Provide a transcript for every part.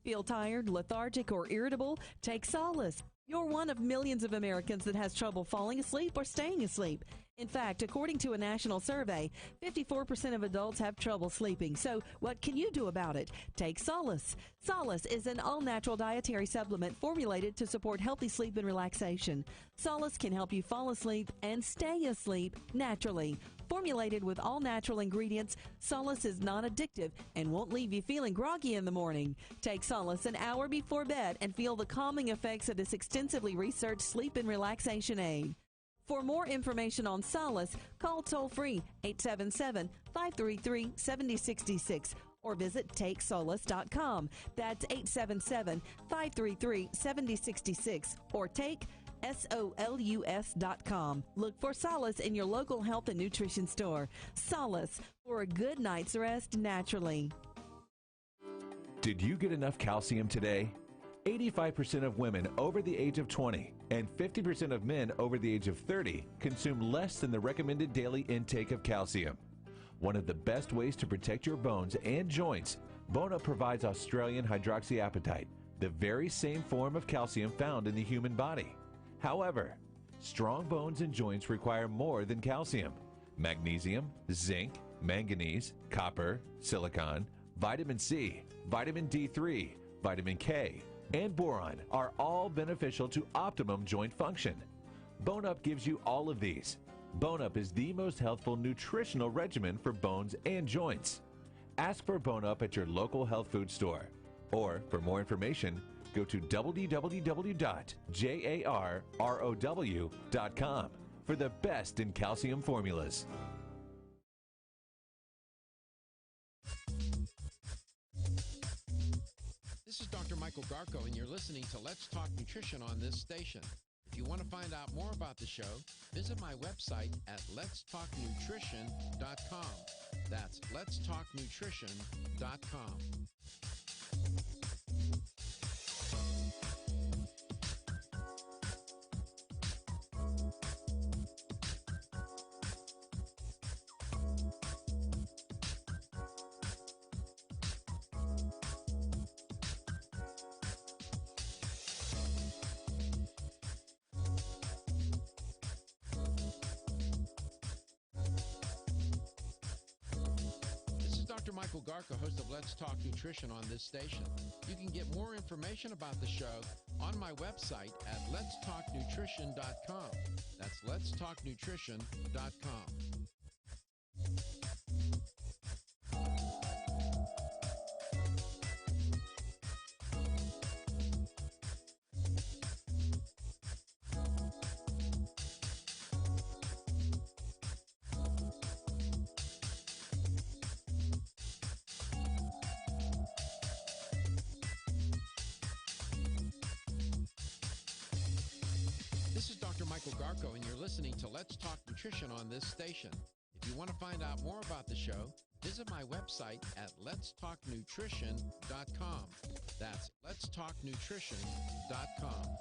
Feel tired, lethargic, or irritable? Take Solace. You're one of millions of Americans that has trouble falling asleep or staying asleep. In fact, according to a national survey, 54% of adults have trouble sleeping. So what can you do about it? Take Solace. Solace is an all-natural dietary supplement formulated to support healthy sleep and relaxation. Solace can help you fall asleep and stay asleep naturally. Formulated with all-natural ingredients, Solace is non-addictive and won't leave you feeling groggy in the morning. Take Solace an hour before bed and feel the calming effects of this extensively researched sleep and relaxation aid. For more information on Solace, call toll-free 877-533-7066 or visit TakeSolace.com. That's 877-533-7066 or take SOLUS.com. Look for Solace in your local health and nutrition store. Solace, for a good night's rest naturally. Did you get enough calcium today? 85% of women over the age of 20 and 50% of men over the age of 30 consume less than the recommended daily intake of calcium. One of the best ways to protect your bones and joints, Bone Up provides Australian hydroxyapatite, the very same form of calcium found in the human body. However, strong bones and joints require more than calcium. Magnesium, zinc, manganese, copper, silicon, vitamin C, vitamin D3, vitamin K, and boron are all beneficial to optimum joint function. Bone Up gives you all of these. Bone Up is the most healthful nutritional regimen for bones and joints. Ask for Bone Up at your local health food store. Or, for more information, go to www.jarrow.com for the best in calcium formulas. This is Dr. Michael Garko, and you're listening to Let's Talk Nutrition on this station. If you want to find out more about the show, visit my website at letstalknutrition.com. That's letstalknutrition.com. Dr. Michael Garko, host of Let's Talk Nutrition on this station. You can get more information about the show on my website at letstalknutrition.com. That's letstalknutrition.com. This is Dr. Michael Garko, and you're listening to Let's Talk Nutrition on this station. If you want to find out more about the show, visit my website at letstalknutrition.com. That's letstalknutrition.com.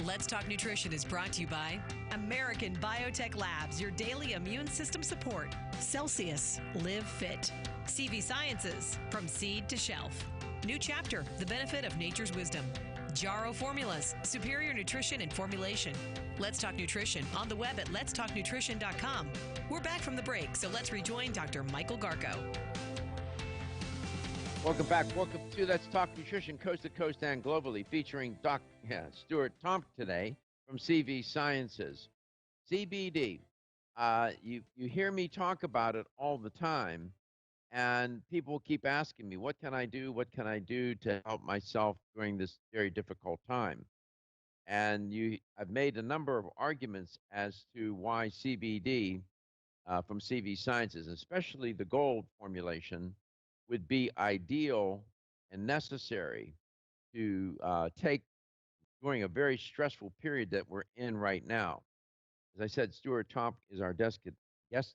Let's Talk Nutrition is brought to you by American Biotech Labs, your daily immune system support. Celsius, Live Fit. CV Sciences, from seed to shelf. New chapter, the benefit of nature's wisdom. Jarrow Formulas, superior nutrition and formulation. Let's Talk Nutrition on the web at letstalknutrition.com. We're back from the break, so let's rejoin Dr. Michael Garko. Welcome back. Welcome to Let's Talk Nutrition, coast to coast and globally, featuring Dr. Stuart Tomk today from CV Sciences. CBD. You hear me talk about it all the time, and people keep asking me, what can I do? What can I do to help myself during this very difficult time? And I've made a number of arguments as to why CBD from CV Sciences, especially the gold formulation, would be ideal and necessary to take during a very stressful period that we're in right now. As I said, Stuart Tomp is our guest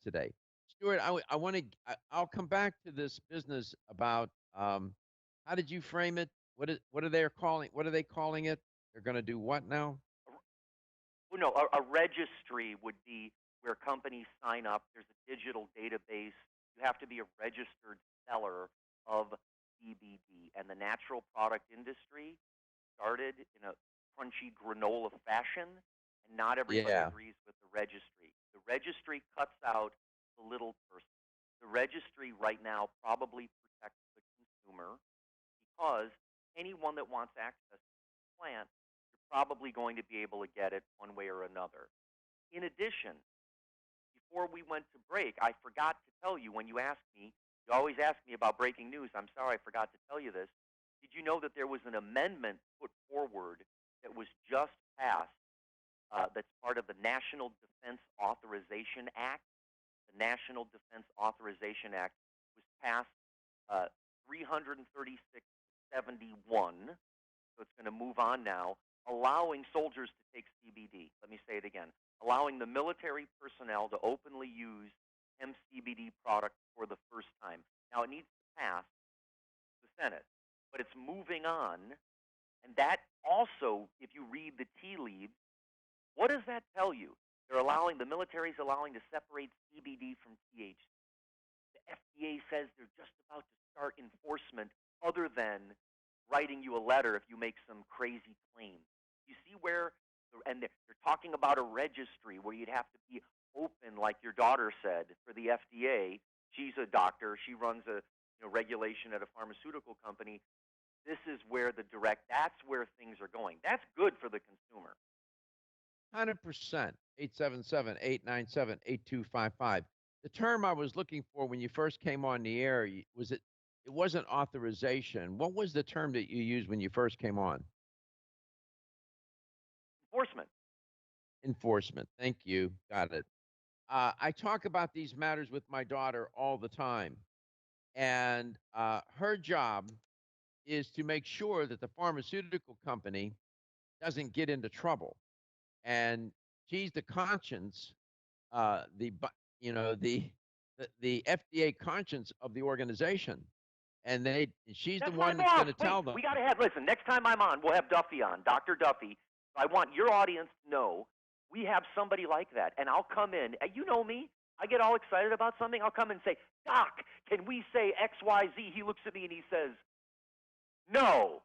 today. Stuart, I want to. I'll come back to this business about how did you frame it? What are they calling? What are they calling it? They're going to do what now? Well, no, a registry would be where companies sign up. There's a digital database. You have to be a registered seller of CBD. And the natural product industry started in a crunchy granola fashion, and not everybody Yeah. agrees with the registry. The registry cuts out the little person. The registry right now probably protects the consumer because anyone that wants access to the plant, you're probably going to be able to get it one way or another. In addition, before we went to break, I forgot to tell you when you asked me, you always ask me about breaking news. I'm sorry I forgot to tell you this. Did you know that there was an amendment put forward that was just passed that's part of the National Defense Authorization Act? The National Defense Authorization Act was passed 336-71, so it's going to move on now, allowing soldiers to take CBD. Let me say it again. Allowing the military personnel to openly use MCBD product for the first time. Now, it needs to pass the Senate, but it's moving on. And that also, if you read the tea leaves, what does that tell you? The military's allowing to separate CBD from THC. The FDA says they're just about to start enforcement other than writing you a letter if you make some crazy claim. You see where, and they're talking about a registry where you'd have to be open, like your daughter said, for the FDA. She's a doctor. She runs a regulation at a pharmaceutical company. This is where that's where things are going. That's good for the consumer. 100%. 877-897-8255. The term I was looking for when you first came on the air, was it wasn't authorization. What was the term that you used when you first came on? Enforcement. Enforcement. Thank you. Got it. I talk about these matters with my daughter all the time. And her job is to make sure that the pharmaceutical company doesn't get into trouble. And she's the conscience, the FDA conscience of the organization, and she's That's the one my that's boss. going to tell them. We got to have. Listen, next time I'm on, we'll have Duffy on, Dr. Duffy. I want your audience to know we have somebody like that, and I'll come in. You know me. I get all excited about something. I'll come and say, Doc, can we say X, Y, Z? He looks at me and he says, no.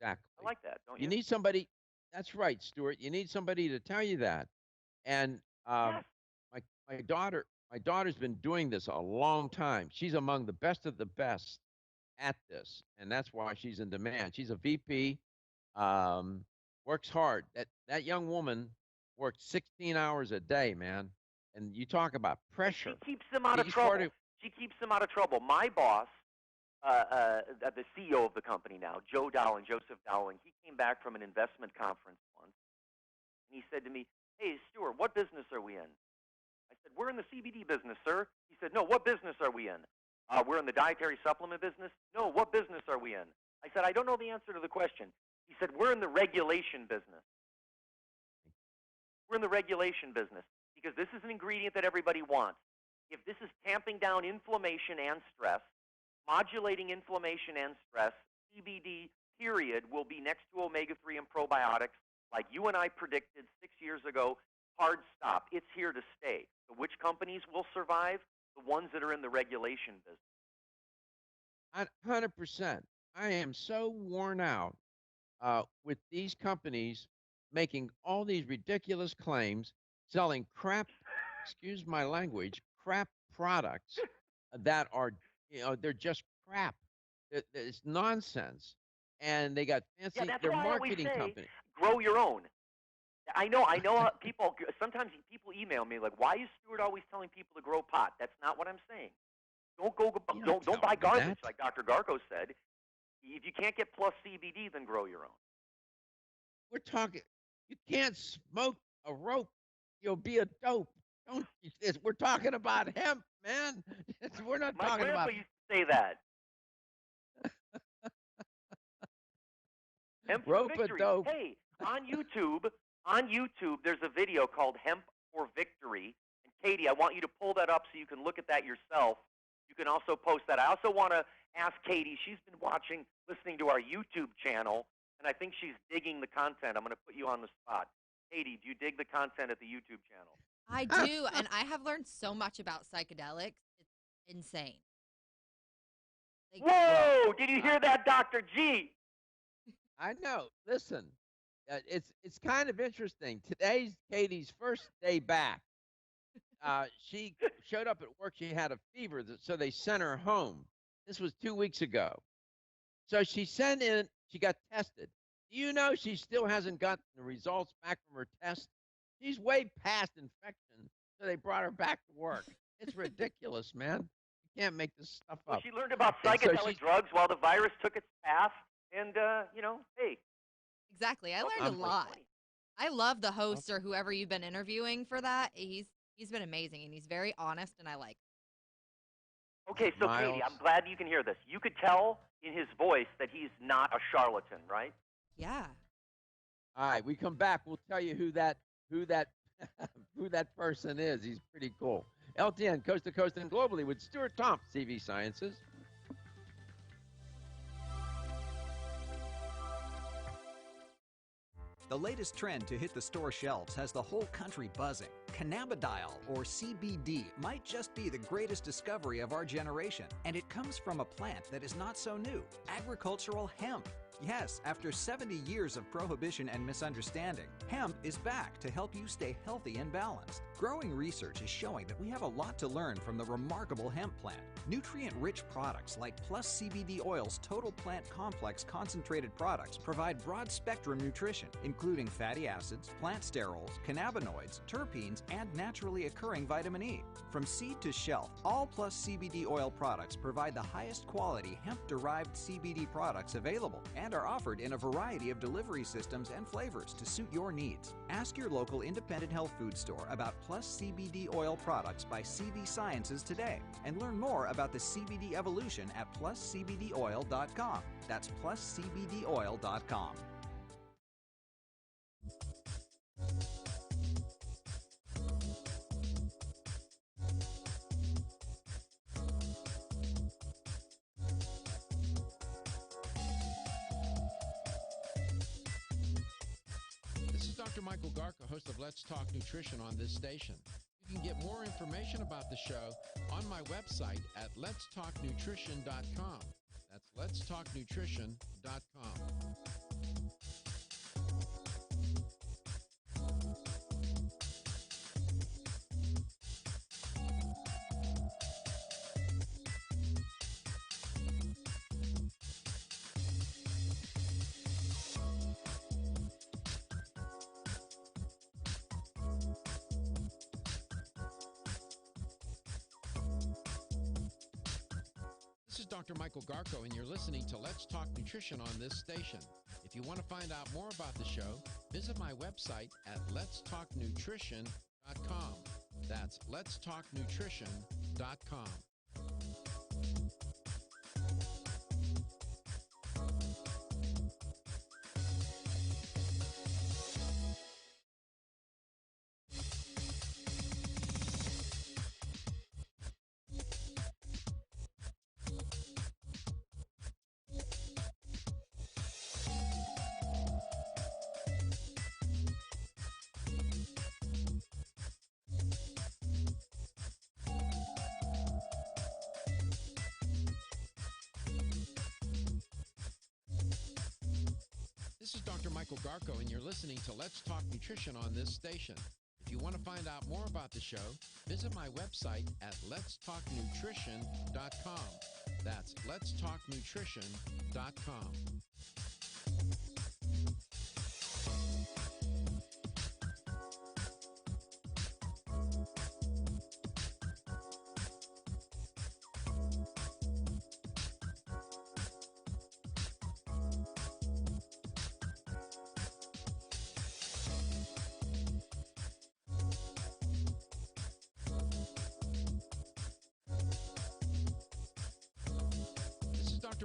Exactly. I like that, don't you? You need somebody. That's right, Stuart. You need somebody to tell you that. And Yes. my daughter's been doing this a long time. She's among the best of the best at this, and that's why she's in demand. She's a VP, works hard. That young woman works 16 hours a day, man. And you talk about pressure. She keeps them out of trouble. She keeps them out of trouble. My boss, the CEO of the company now, Joseph Dowling, he came back from an investment conference once, and he said to me, hey, Stuart, what business are we in? I said, we're in the CBD business, sir. He said, no, what business are we in? We're in the dietary supplement business. No, what business are we in? I said, I don't know the answer to the question. He said, we're in the regulation business. We're in the regulation business because this is an ingredient that everybody wants. If this is tamping down inflammation and stress, modulating inflammation and stress, CBD, period, will be next to omega-3 and probiotics, like you and I predicted 6 years ago. Hard stop. It's here to stay. So which companies will survive? The ones that are in the regulation business. 100%. I am so worn out with these companies making all these ridiculous claims, selling crap, excuse my language, crap products that are, they're just crap. It's nonsense. And they got fancy, that's they're why marketing I always say, companies. grow your own. I know people, sometimes people email me like, why is Stuart always telling people to grow pot? That's not what I'm saying. Don't buy garbage like Dr. Garko said. If you can't get plus CBD, then grow your own. We're talking, you can't smoke a rope. You'll be a dope. Don't, we're talking about hemp, man. We're not My talking grandpa about. used to say that. Hemp for Victory. Rope-a-dope. Hey, on YouTube, there's a video called Hemp for Victory. And Katie, I want you to pull that up so you can look at that yourself. You can also post that. I also want to ask Katie. She's been listening to our YouTube channel, and I think she's digging the content. I'm going to put you on the spot. Katie, do you dig the content at the YouTube channel? I do, and I have learned so much about psychedelics. It's insane. Like, Whoa! Did you hear that, Dr. G? I know. Listen, it's kind of interesting. Today's Katie's first day back. She showed up at work. She had a fever, so they sent her home. This was 2 weeks ago. So she got tested. Do you know she still hasn't gotten the results back from her test? She's way past infection, so they brought her back to work. It's ridiculous, man. You can't make this stuff up. Well, she learned about And so psychedelic drugs while the virus took its path, and, hey. exactly. I learned a lot. I love the host or whoever you've been interviewing for that. He's been amazing, and he's very honest, and I like him. Okay, so Miles. Katie, I'm glad you can hear this. You could tell in his voice that he's not a charlatan, right? Yeah. All right, we come back. We'll tell you who that who that person is. He's pretty cool. LTN, coast to coast and globally with Stuart Tomp, CV Sciences. The latest trend to hit the store shelves has the whole country buzzing. Cannabidiol, or CBD, might just be the greatest discovery of our generation, and it comes from a plant that is not so new, agricultural hemp. Yes, after 70 years of prohibition and misunderstanding, hemp is back to help you stay healthy and balanced. Growing research is showing that we have a lot to learn from the remarkable hemp plant. Nutrient-rich products like Plus CBD Oil's Total Plant Complex concentrated products provide broad-spectrum nutrition, including fatty acids, plant sterols, cannabinoids, terpenes, and naturally occurring vitamin E. From seed to shelf, all Plus CBD Oil products provide the highest quality hemp-derived CBD products available and are offered in a variety of delivery systems and flavors to suit your needs. Ask your local independent health food store about Plus CBD Oil products by CV Sciences today and learn more about the CBD evolution at pluscbdoil.com. That's pluscbdoil.com. This is Dr. Michael Garka, host of Let's Talk Nutrition on this station. You can get more information about the show on my website at letstalknutrition.com. That's letstalknutrition.com. This is Dr. Michael Garko, and you're listening to Let's Talk Nutrition on this station. If you want to find out more about the show, visit my website at letstalknutrition.com. That's letstalknutrition.com. This is Dr. Michael Garko, and you're listening to Let's Talk Nutrition on this station. If you want to find out more about the show, visit my website at letstalknutrition.com. That's letstalknutrition.com.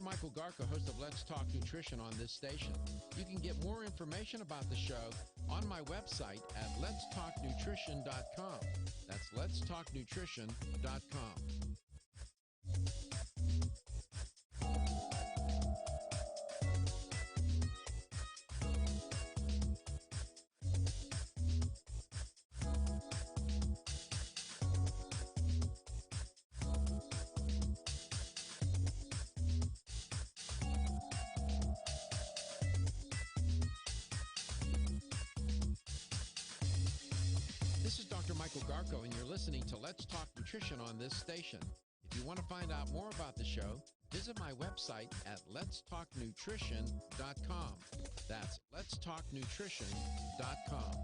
Michael Garca, host of Let's Talk Nutrition on this station. You can get more information about the show on my website at letstalknutrition.com. That's letstalknutrition.com. This is Dr. Michael Garco, and you're listening to Let's Talk Nutrition on this station. If you want to find out more about the show, visit my website at letstalknutrition.com. That's letstalknutrition.com.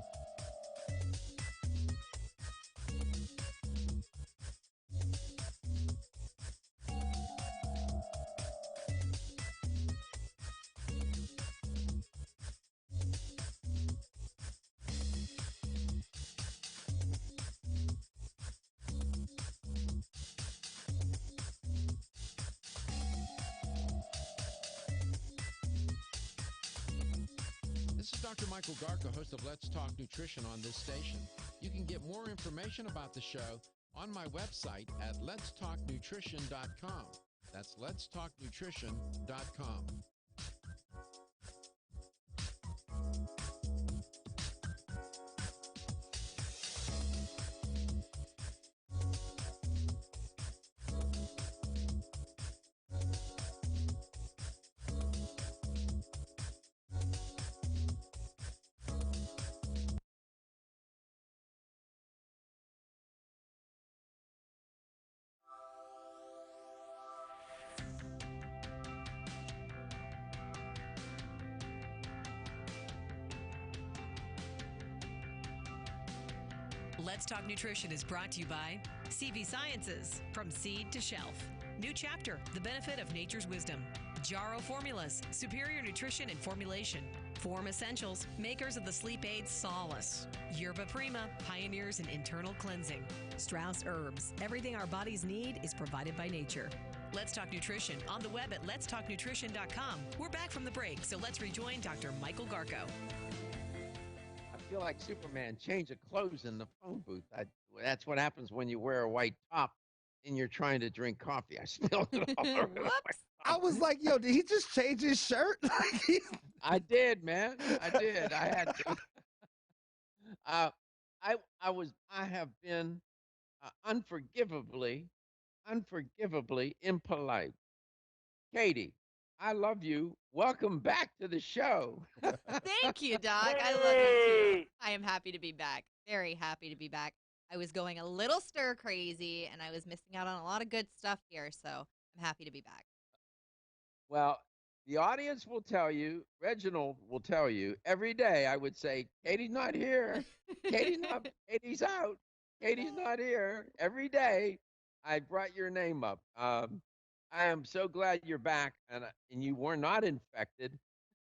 This is Dr. Michael Garca, host of Let's Talk Nutrition on this station. You can get more information about the show on my website at letstalknutrition.com. That's letstalknutrition.com. Let's Talk Nutrition is brought to you by CV Sciences, from seed to shelf. New chapter, the benefit of nature's wisdom. Jarrow Formulas, superior nutrition and formulation. Form Essentials, makers of the sleep aid Solace. Yerba Prima, pioneers in internal cleansing. Strauss Herbs, everything our bodies need is provided by nature. Let's Talk Nutrition on the web at letstalknutrition.com. We're back from the break, so let's rejoin Dr. Michael Garco. I feel like Superman. Change of clothes in the phone booth. That's what happens when you wear a white top and you're trying to drink coffee. I spilled it all over the What? place. I was like, yo, did he just change his shirt? I did, man. I did. I had to. I have been unforgivably impolite. Katie, I love you. Welcome back to the show. Thank you, Doc. I love you too. I am happy to be back. Very happy to be back. I was going a little stir crazy and I was missing out on a lot of good stuff here, so I'm happy to be back. Well, the audience will tell you, Reginald will tell you, every day I would say, Katie's not here. Katie's out. Katie's not here. Every day I brought your name up. I am so glad you're back, and you were not infected.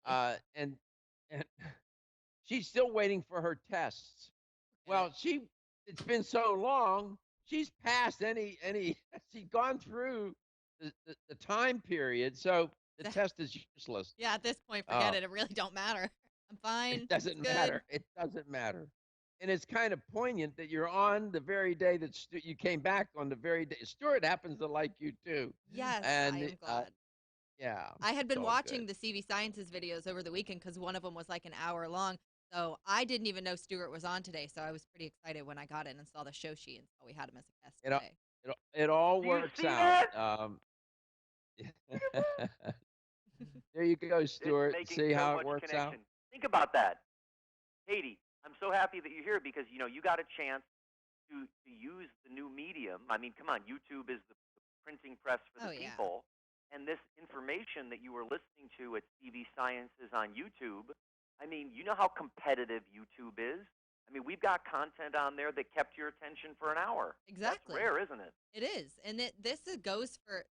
And she's still waiting for her tests. Well, it's been so long. She's passed she's gone through the time period, so the test is useless. Yeah, at this point, forget it. It really don't matter. I'm fine. It doesn't matter. It doesn't matter. And it's kind of poignant that you're on the very day that you came back on the very day. Stuart happens to like you too. Yes, and, I am glad. Yeah. I had been all watching good. the CV Sciences videos over the weekend because one of them was like an hour long. So I didn't even know Stuart was on today. So I was pretty excited when I got in and saw the show sheet and saw we had him as a guest today. It all Do you works see out. There you go, It's Stuart. making See so how much it works connection. out? Think about that. Katie, I'm so happy that you're here because, you got a chance to use the new medium. I mean, come on, YouTube is the printing press for the people. And this information that you were listening to at CV Sciences on YouTube, I mean, you know how competitive YouTube is? I mean, we've got content on there that kept your attention for an hour. Exactly. That's rare, isn't it? It is. And this goes for,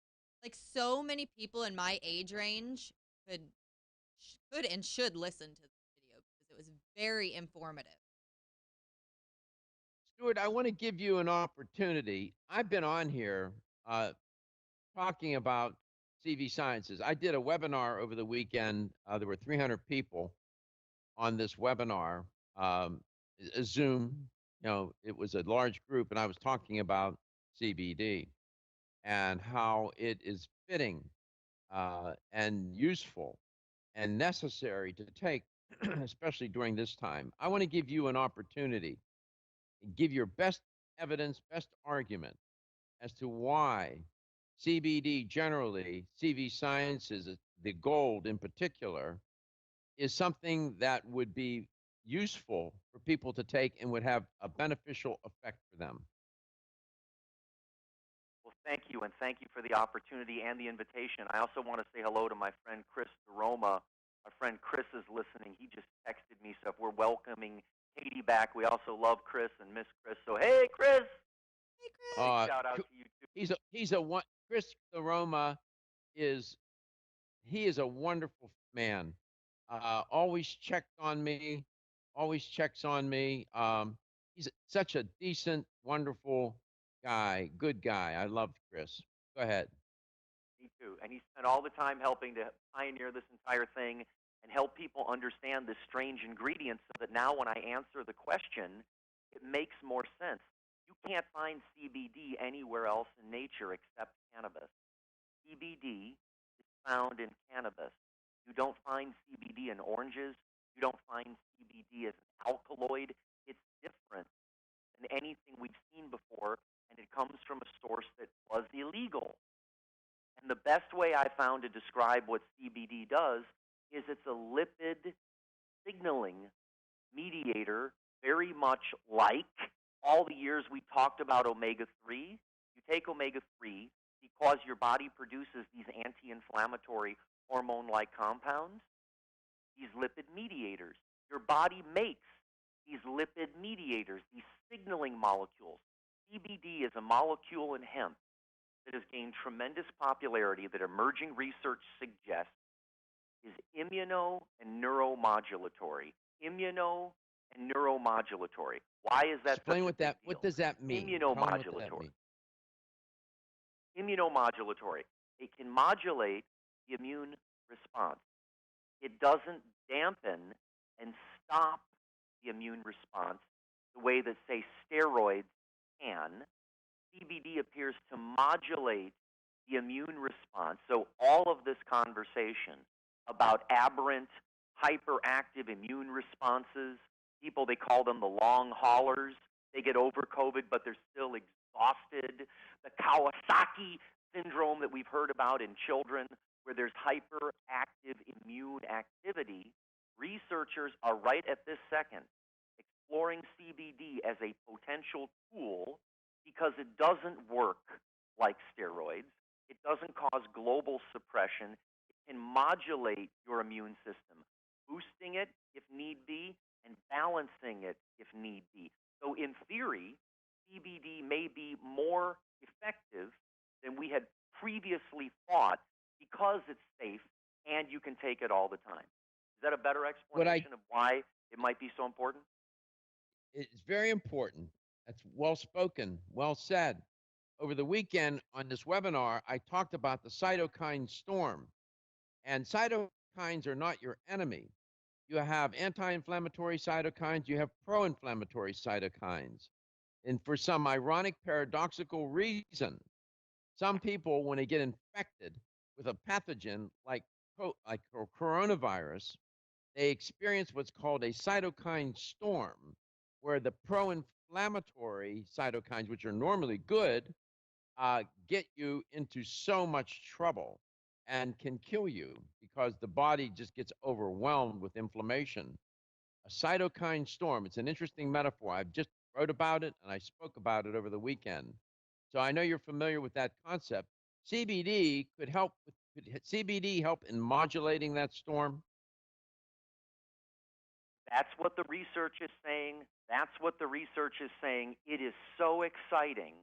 like, so many people in my age range could and should listen to this video because it was very informative. Stuart, I want to give you an opportunity. I've been on here talking about CV Sciences. I did a webinar over the weekend. There were 300 people on this webinar, a Zoom. It was a large group, and I was talking about CBD and how it is fitting and useful and necessary to take, especially during this time. I want to give you an opportunity and give your best evidence, best argument as to why CBD generally, CV Sciences, the gold in particular, is something that would be useful for people to take and would have a beneficial effect for them. Well, thank you, and thank you for the opportunity and the invitation. I also want to say hello to my friend Chris DeRoma. My friend Chris is listening. He just texted me, so if we're welcoming Katie back, we also love Chris and miss Chris. So, hey, Chris! Hey, Chris! Shout out to you, too. Chris DeRoma is a wonderful man. Always checked on me, always checks on me. He's such a decent, wonderful guy, good guy. I love Chris. Go ahead. Me too. And he spent all the time helping to pioneer this entire thing and help people understand this strange ingredient so that now when I answer the question, it makes more sense. You can't find CBD anywhere else in nature except cannabis. CBD is found in cannabis. You don't find CBD in oranges. You don't find CBD as an alkaloid. It's different than anything we've seen before, and it comes from a source that was illegal. And the best way I found to describe what CBD does is it's a lipid signaling mediator, very much like all the years we talked about omega-3. You take omega-3 because your body produces these anti-inflammatory hormone-like compounds, these lipid mediators. Your body makes these lipid mediators, these signaling molecules. CBD is a molecule in hemp that has gained tremendous popularity that emerging research suggests is immuno and neuromodulatory. Immuno and neuromodulatory. Why is that? Explain what that. What does that mean? Immunomodulatory. Immunomodulatory. It can modulate the immune response. It doesn't dampen and stop the immune response the way that, say, steroids can. CBD appears to modulate the immune response. So all of this conversation about aberrant, hyperactive immune responses, people, they call them the long haulers. They get over COVID, but they're still exhausted. The Kawasaki syndrome that we've heard about in children, where there's hyperactive immune activity, researchers are right at this second exploring CBD as a potential tool because it doesn't work like steroids. It doesn't cause global suppression. It can modulate your immune system, boosting it if need be and balancing it if need be. So in theory, CBD may be more effective than we had previously thought because it's safe and you can take it all the time. Is that a better explanation of why it might be so important? It's very important. That's well spoken, well said. Over the weekend on this webinar, I talked about the cytokine storm. And cytokines are not your enemy. You have anti-inflammatory cytokines, you have pro-inflammatory cytokines. And for some ironic, paradoxical reason, some people, when they get infected with a pathogen like coronavirus, they experience what's called a cytokine storm, where the pro-inflammatory cytokines, which are normally good, get you into so much trouble and can kill you because the body just gets overwhelmed with inflammation. A cytokine storm, it's an interesting metaphor. I've just wrote about it and I spoke about it over the weekend. So I know you're familiar with that concept. CBD could CBD help in modulating that storm? That's what the research is saying. That's what the research is saying. It is so exciting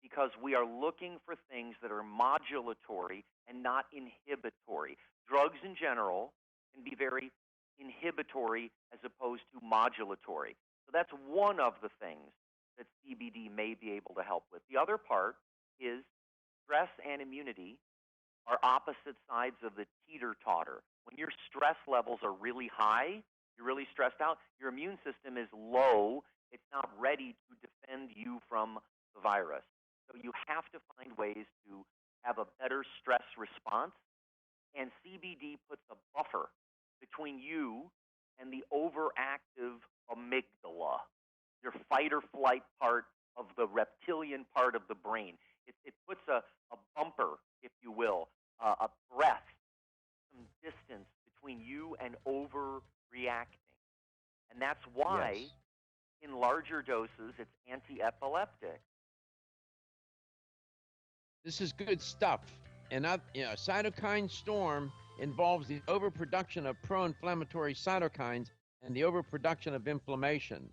because we are looking for things that are modulatory and not inhibitory. Drugs in general can be very inhibitory as opposed to modulatory. So that's one of the things that CBD may be able to help with. The other part is stress and immunity are opposite sides of the teeter-totter. When your stress levels are really high, you're really stressed out, your immune system is low. It's not ready to defend you from the virus. So you have to find ways to have a better stress response, and CBD puts a buffer between you and the overactive amygdala, your fight or flight part of the reptilian part of the brain. It puts a bumper, if you will, a breath, some distance between you and overreacting. And that's why, Yes. in larger doses, it's anti-epileptic. This is good stuff. And cytokine storm involves the overproduction of pro-inflammatory cytokines and the overproduction of inflammation.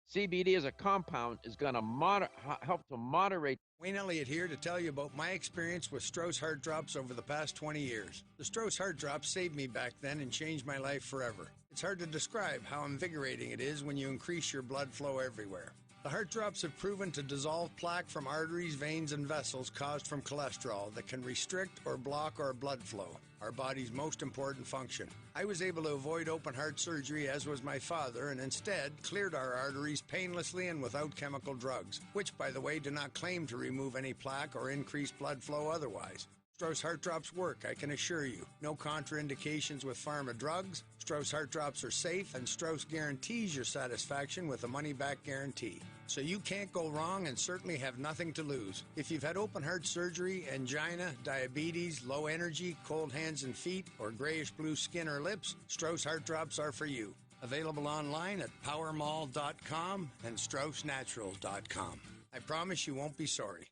CBD as a compound is going to help to moderate. Wayne Elliott here to tell you about my experience with Strauss Heart Drops over the past 20 years. The Strauss Heart Drops saved me back then and changed my life forever. It's hard to describe how invigorating it is when you increase your blood flow everywhere. The Heart Drops have proven to dissolve plaque from arteries, veins, and vessels caused from cholesterol that can restrict or block our blood flow, our body's most important function. I was able to avoid open heart surgery, as was my father, and instead cleared our arteries painlessly and without chemical drugs, which, by the way, do not claim to remove any plaque or increase blood flow otherwise. Strauss Heart Drops work, I can assure you. No contraindications with pharma drugs. Strauss Heart Drops are safe, and Strauss guarantees your satisfaction with a money-back guarantee. So you can't go wrong and certainly have nothing to lose. If you've had open heart surgery, angina, diabetes, low energy, cold hands and feet, or grayish-blue skin or lips, Strauss Heart Drops are for you. Available online at powermall.com and straussnaturals.com. I promise you won't be sorry.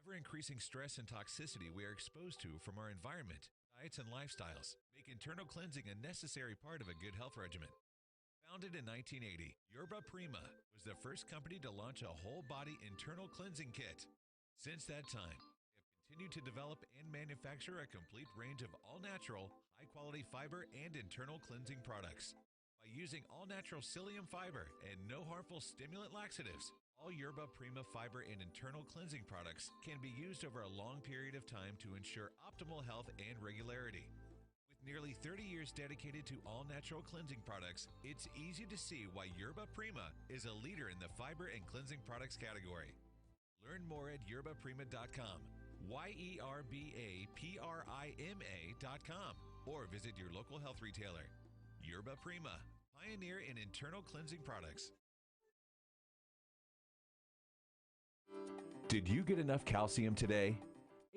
Ever-increasing stress and toxicity we are exposed to from our environment, diets, and lifestyles make internal cleansing a necessary part of a good health regimen. Founded in 1980, Yerba Prima was the first company to launch a whole-body internal cleansing kit. Since that time, they have continued to develop and manufacture a complete range of all-natural, high-quality fiber and internal cleansing products. By using all-natural psyllium fiber and no harmful stimulant laxatives, all Yerba Prima fiber and internal cleansing products can be used over a long period of time to ensure optimal health and regularity. With nearly 30 years dedicated to all-natural cleansing products, it's easy to see why Yerba Prima is a leader in the fiber and cleansing products category. Learn more at yerbaprima.com, YERBAPRIMA.com, or visit your local health retailer. Yerba Prima, pioneer in internal cleansing products. Did you get enough calcium today?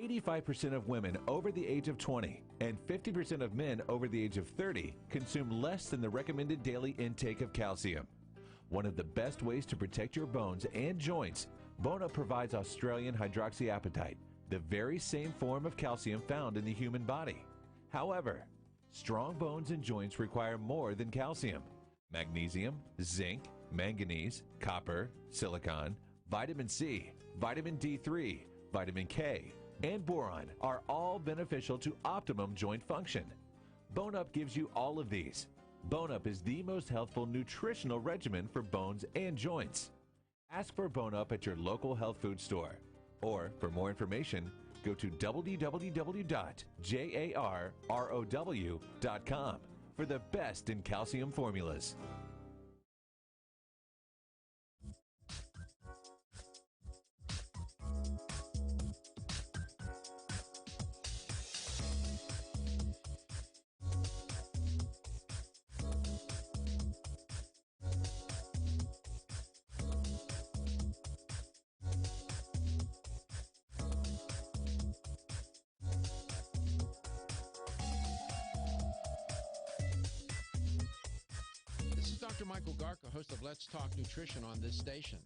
85% of women over the age of 20 and 50% of men over the age of 30 consume less than the recommended daily intake of calcium. One of the best ways to protect your bones and joints, Bone Up provides Australian hydroxyapatite, the very same form of calcium found in the human body. However, strong bones and joints require more than calcium. Magnesium, zinc, manganese, copper, silicon, vitamin C, vitamin D3, vitamin K, and boron are all beneficial to optimum joint function. Bone Up gives you all of these. Bone Up is the most healthful nutritional regimen for bones and joints. Ask for Bone Up at your local health food store. Or, for more information, go to www.jarrow.com for the best in calcium formulas. This is Dr. Michael Garka, host of Let's Talk Nutrition on this station.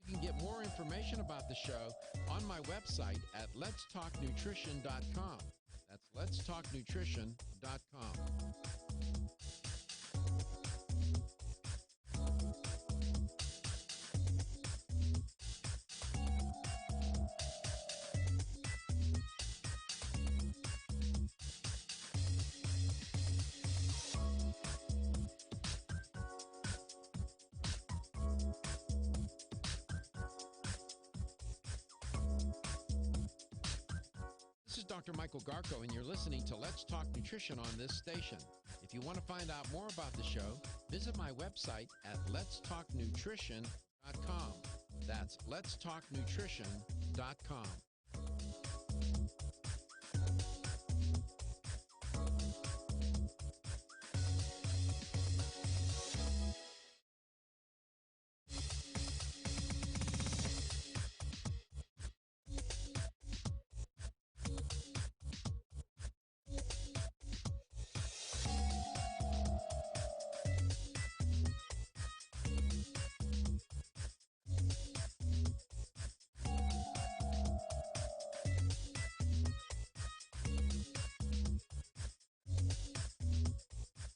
You can get more information about the show on my website at letstalknutrition.com. That's letstalknutrition.com. This is Dr. Michael Garko, and you're listening to Let's Talk Nutrition on this station. If you want to find out more about the show, visit my website at letstalknutrition.com. That's letstalknutrition.com.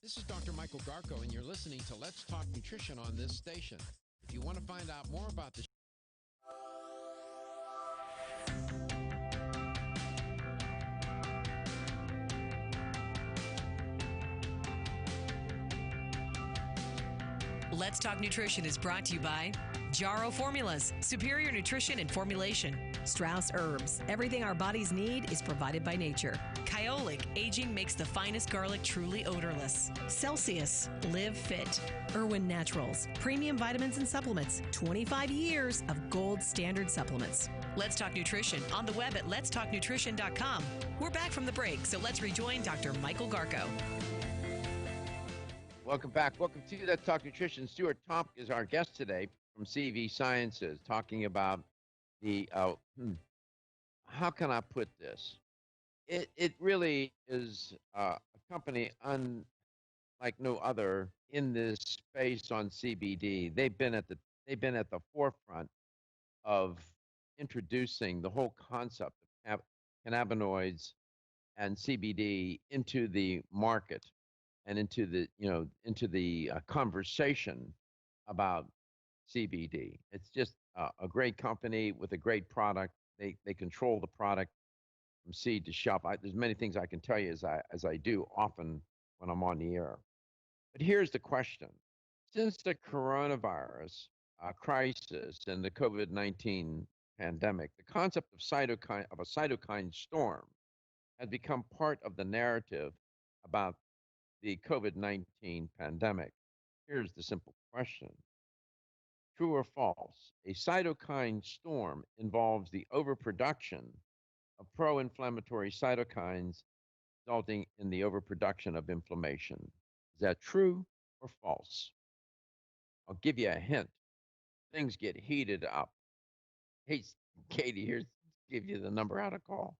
This is Dr. Michael Garko, and you're listening to Let's Talk Nutrition on this station. If you want to find out more about the Let's Talk Nutrition is brought to you by Jarrow Formulas, superior nutrition and formulation. Strauss Herbs, everything our bodies need is provided by nature. Kyolic, aging makes the finest garlic truly odorless. Celsius, live fit. Irwin Naturals, premium vitamins and supplements. 25 years of gold standard supplements. Let's Talk Nutrition on the web at letstalknutrition.com. We're back from the break, so let's rejoin Dr. Michael Garko. Welcome back. Welcome to Let's Talk Nutrition. Stuart Tomk is our guest today from CV Sciences, talking about the, how can I put this? It really is a company unlike no other in this space on CBD. They've been at the forefront of introducing the whole concept of cannabinoids and CBD into the market and into the conversation about CBD. It's just a great company with a great product. They control the product from seed to shelf. There's many things I can tell you as I do often when I'm on the air. But here's the question: since the coronavirus crisis and the COVID-19 pandemic, the concept of a cytokine storm has become part of the narrative about the COVID-19 pandemic. Here's the simple question: true or false? A cytokine storm involves the overproduction of pro-inflammatory cytokines, resulting in the overproduction of inflammation. Is that true or false? I'll give you a hint. Things get heated up. Hey, Katie, here's give you the number how to call.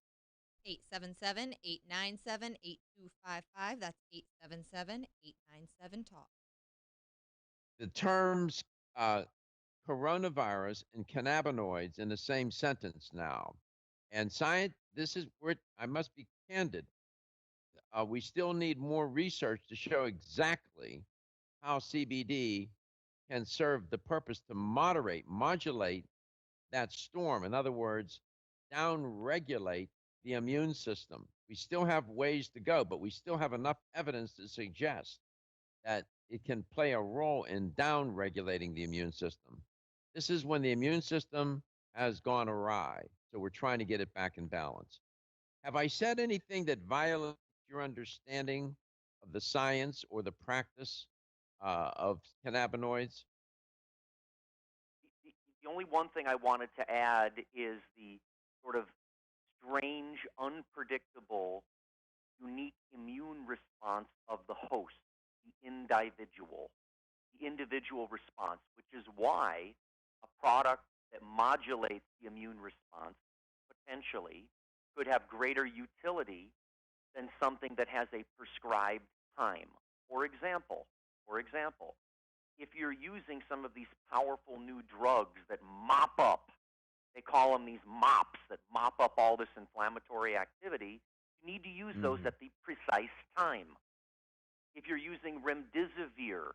877-897-8255. That's 877-897-TALK. The terms coronavirus and cannabinoids in the same sentence now. And science, this is where I must be candid. We still need more research to show exactly how CBD can serve the purpose to modulate that storm. In other words, down-regulate the immune system. We still have ways to go, but we still have enough evidence to suggest that it can play a role in down-regulating the immune system. This is when the immune system has gone awry, so we're trying to get it back in balance. Have I said anything that violates your understanding of the science or the practice of cannabinoids? The only one thing I wanted to add is the sort of strange, unpredictable, unique immune response of the host, the individual response, which is why a product that modulates the immune response potentially could have greater utility than something that has a prescribed time. For example, if you're using some of these powerful new drugs that mop up, they call them these mops that mop up all this inflammatory activity, you need to use those at the precise time. If you're using remdesivir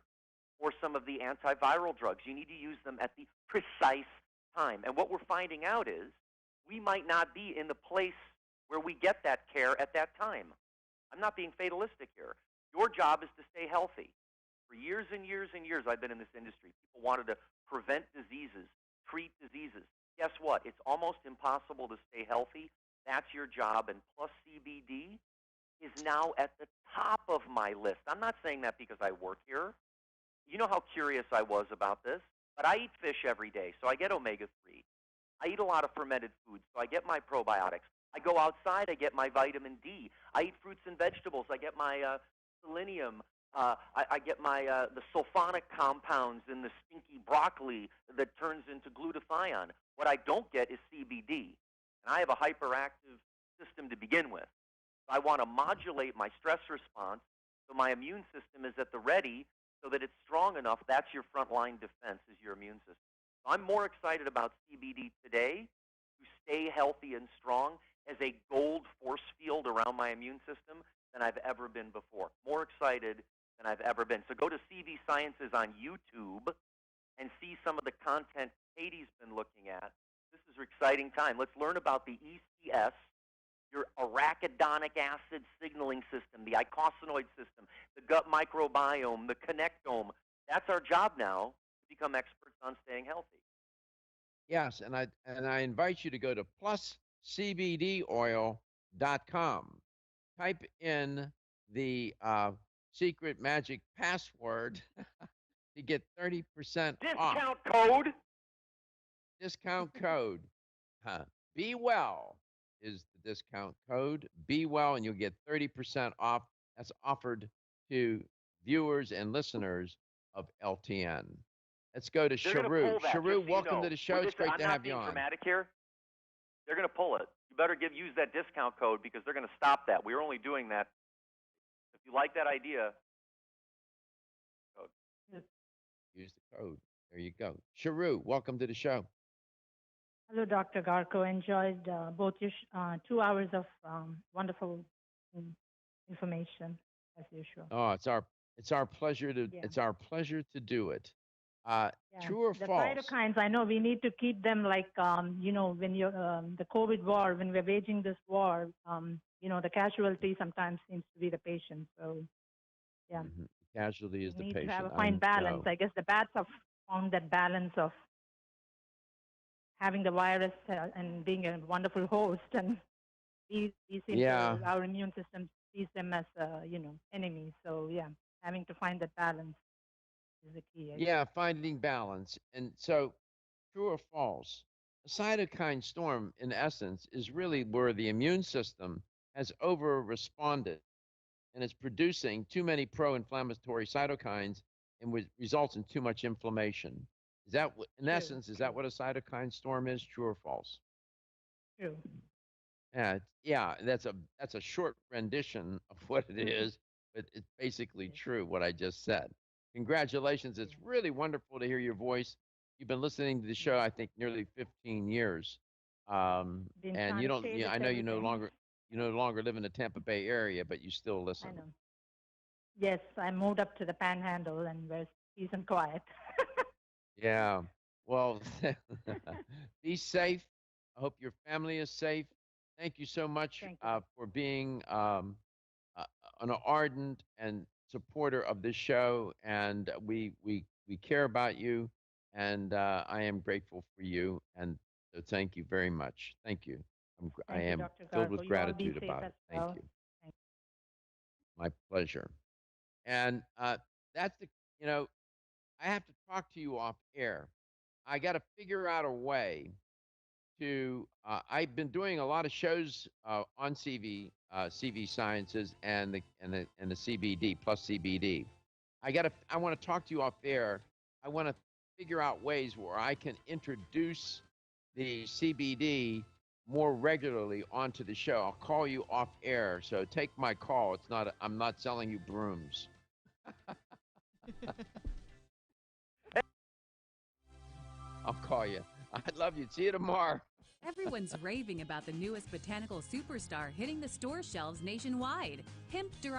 or some of the antiviral drugs, you need to use them at the precise time. And what we're finding out is we might not be in the place where we get that care at that time. I'm not being fatalistic here. Your job is to stay healthy. For years and years and years I've been in this industry. People wanted to prevent diseases, treat diseases. Guess what? It's almost impossible to stay healthy That's your job. And plus CBD is now at the top of my list. I'm not saying that because I work here. You know how curious I was about this? But I eat fish every day, so I get omega-3. I eat a lot of fermented foods, so I get my probiotics. I go outside, I get my vitamin D. I eat fruits and vegetables. I get my selenium. I get my the sulfonic compounds in the stinky broccoli that turns into glutathione. What I don't get is CBD. And I have a hyperactive system to begin with. I want to modulate my stress response so my immune system is at the ready so that it's strong enough. That's your frontline defense, is your immune system. So I'm more excited about CBD today to stay healthy and strong as a gold force field around my immune system than I've ever been before. More excited than I've ever been. So go to CV Sciences on YouTube and see some of the content Katie's been looking at. This is an exciting time. Let's learn about the ECS, your arachidonic acid signaling system, the eicosanoid system, the gut microbiome, the connectome. That's our job now to become experts on staying healthy. Yes, and I invite you to go to pluscbdoil.com. Type in the secret magic password to get 30% off. Discount code. Discount code. Be Well is the discount code. Be Well, and you'll get 30% off. That's offered to viewers and listeners of LTN. Let's go to Sharu. Sharu, welcome to the show. It's great to have you on. I'm not being dramatic here. They're going to pull it. You better use that discount code because they're going to stop that. We're only doing that. If you like that idea, use the code. There you go. Sharu, welcome to the show. Hello, Dr. Garko. Enjoyed both your 2 hours of wonderful information as usual. Oh, it's our pleasure to it's our pleasure to do it. True or the false? The cytokines, I know we need to keep them like when you're the COVID war, when we're waging this war, the casualty sometimes seems to be the patient. So, yeah, Mm-hmm. Casualty is the patient. We need to have a fine balance. I guess the bats have found that balance of having the virus and being a wonderful host, and we seem to, our immune system sees them as enemies. So yeah, having to find that balance is the key. Finding balance. And so, true or false? A cytokine storm, in essence, is really where the immune system has over-responded and it's producing too many pro-inflammatory cytokines and results in too much inflammation. Is that, in essence, is that what a cytokine storm is? True or false? True. Yeah, that's a short rendition of what it is, but it's basically true what I just said. Congratulations. It's really wonderful to hear your voice. You've been listening to the show, I think, nearly 15 years. And you don't, I know you no longer live in the Tampa Bay area, but you still listen. I know. Yes, I moved up to the Panhandle and we're peace and quiet. Yeah. Well, be safe. I hope your family is safe. Thank you so much for being an ardent and supporter of this show, and we care about you, and I am grateful for you, and so thank you very much. Thank you. I am filled with gratitude about it. Thank you. My pleasure. And that's I have to talk to you off air. I got to figure out a way to. I've been doing a lot of shows on CV Sciences and the CBD plus CBD. I want to talk to you off air. I want to figure out ways where I can introduce the CBD more regularly onto the show. I'll call you off air, so take my call. I'm not selling you brooms. I'll call you. I love you. See you tomorrow. Everyone's raving about the newest botanical superstar hitting the store shelves nationwide. Hemp-derived